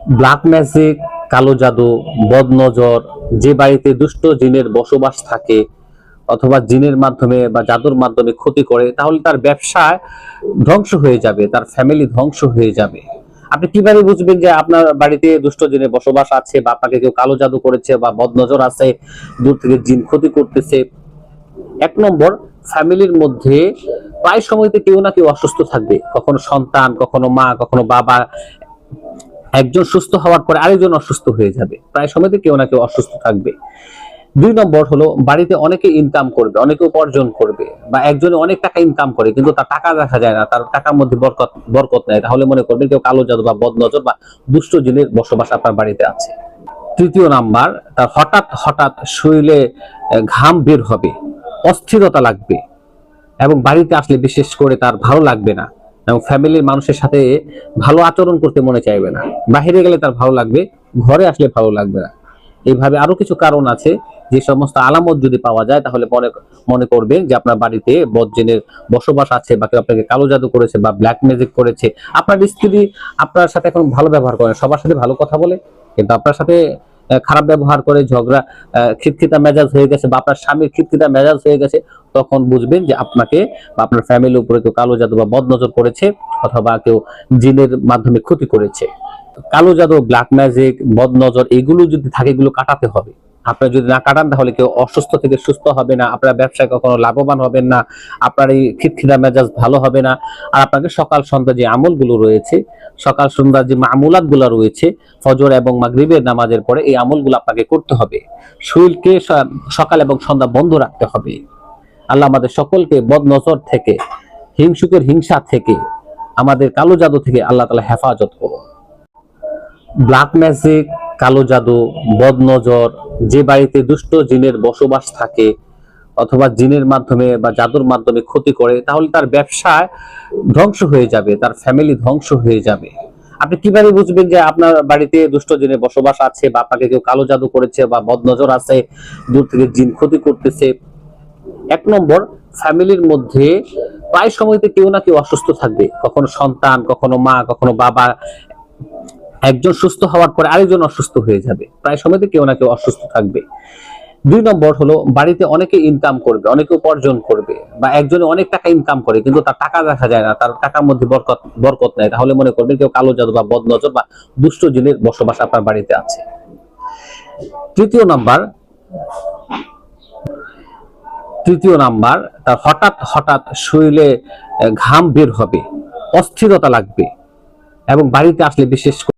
Black magic, কালো জাদু, বদনজর, যে বাড়িতে দুষ্ট জিনের বসবাস থাকে অথবা জিনের মাধ্যমে বা জাদুর মাধ্যমে ক্ষতি করে, তাহলে তার ব্যবসায় ধ্বংস হয়ে যাবে, তার ফ্যামিলি ধ্বংস হয়ে যাবে। আপনি কিভাবে বুঝবেন যে আপনার বাড়িতে দুষ্ট জিনের বসবাস আছে বা আপনাকে কেউ কালো জাদু করেছে বা বদনজর আছে, দূর থেকে জিন ক্ষতি করতেছে? এক নম্বর, ফ্যামিলির মধ্যে প্রায় সময়তে কেউ না কেউ অসুস্থ থাকবে, কখনো সন্তান, কখনো মা, কখনো বাবা। একজন সুস্থ হওয়ার পরে আরেকজন অসুস্থ হয়ে যাবে, প্রায় সময়তে কেউ না কেউ অসুস্থ থাকবে। দুই নম্বর হলো, বাড়িতে অনেকে ইনকাম করবে, অনেকে উপার্জন করবে, বা একজনে অনেক টাকা ইনকাম করে কিন্তু তার টাকা দেখা যায় না, তার টাকার মধ্যে বরকত বরকত নেই, তাহলে মনে করবেন কেউ কালো জাদু বা বদনজর বা দুষ্ট জিনের বসবাস আপনার বাড়িতে আছে। তৃতীয় নাম্বার, তার হঠাৎ হঠাৎ শরীরে ঘাম বের হবে, অস্থিরতা লাগবে, এবং বাড়িতে আসলে বিশেষ করে তার ভালো লাগবে না, এবং ফ্যামিলির মানুষের সাথে ভালো আচরণ করতে মনে চাইবে না। বাহিরে গেলে তার ভালো লাগবে, ঘরে আসলে ভালো লাগবে না। এইভাবে আরো কিছু কারণ আছে। যে সমস্ত আলামত যদি পাওয়া যায় তাহলে মনে মনে করবেন যে আপনার বাড়িতে বদজিনের বসবাস আছে, বা কেউ আপনাকে কালো জাদু করেছে বা ব্ল্যাক ম্যাজিক করেছে। আপনার স্ত্রী আপনার সাথে এখন ভালো ব্যবহার করে, সবার সাথে ভালো কথা বলে, কিন্তু আপনার সাথে খারাপ ব্যবহার করে, ঝগড়া, খিটখিটা মেজাজ হয়ে গেছে, বা আপনার স্বামীর খিটখিটা মেজাজ হয়ে গেছে, তখন বুঝবেন যে আপনাকে বা আপনার ফ্যামিলির উপরে কেউ কালো জাদু বা বদনজর করেছে, অথবা কেউ জিনের মাধ্যমে ক্ষতি করেছে। কালো জাদু, ব্ল্যাক ম্যাজিক, বদনজর এগুলো যদি থাকে, এগুলো কাটাতে হবে। আপনারা যদি না কাটান তাহলে কেউ অসুস্থ থেকে সুস্থ হবে না, আপনার ব্যবসায় কখনো লাভবান হবেন না, আপনার এই খিটখিটা মেজাজ ভালো হবে না। আর আপনাকে সকাল সন্ধ্যা যে আমলগুলো রয়েছে, সকাল সন্ধ্যা যে মামুলাত গুলা রয়েছে, ফজর এবং মাগরিবের নামাজের পরে এই আমলগুলো আপনাকে করতে হবে। শরীরকে সকাল এবং সন্ধ্যা বন্ধ রাখতে হবে। আল্লাহ আমাদের সকলকে বদনজর থেকে, হিংসুকের হিংসা থেকে, আমাদের কালো জাদু থেকে আল্লাহ তাআলা হেফাজত করুন। ব্ল্যাক ম্যাজিক, কালো জাদু, বদনজর, যে বাড়িতে দুষ্ট জিনের বসবাস থাকে অথবা জিনের মাধ্যমে বা জাদুর মাধ্যমে ক্ষতি করে, তাহলে তার ব্যবসায় ধ্বংস হয়ে যাবে, তার ফ্যামিলি ধ্বংস হয়ে যাবে। আপনি কিভাবে বুঝবেন যে আপনার বাড়িতে দুষ্ট জিনের বসবাস আছে, বা আপনাকে কেউ কালো জাদু করেছে বা বদনজর আছে, দূর থেকে জিন ক্ষতি করতেছে? এক নম্বর, ফ্যামিলির মধ্যে প্রায় সময়তে কেউ না কেউ অসুস্থ থাকবে, কখনো সন্তান, কখনো মা, কখনো বাবা। একজন সুস্থ হওয়ার পরে আরেকজন অসুস্থ হয়ে যাবে, প্রায় সময়তে কেউ না কেউ অসুস্থ থাকবে। দুই নম্বর হলো, বাড়িতে অনেকে ইনকাম করবে, অনেকে উপার্জন করবে, বা একজনে অনেক টাকা ইনকাম করে কিন্তু তার টাকা দেখা যায় না, তার টাকার মধ্যে বরকত নেই, তাহলে মনে করবেন কেউ কালো জাদু বা বদনজর বা দুষ্ট জিনের বসবাস আপনার বাড়িতে আছে। তৃতীয় নাম্বার, তার হঠাৎ হঠাৎ শরীরে ঘাম বের হবে, অস্থিরতা লাগবে, এবং বাড়িতে আসলে বিশেষ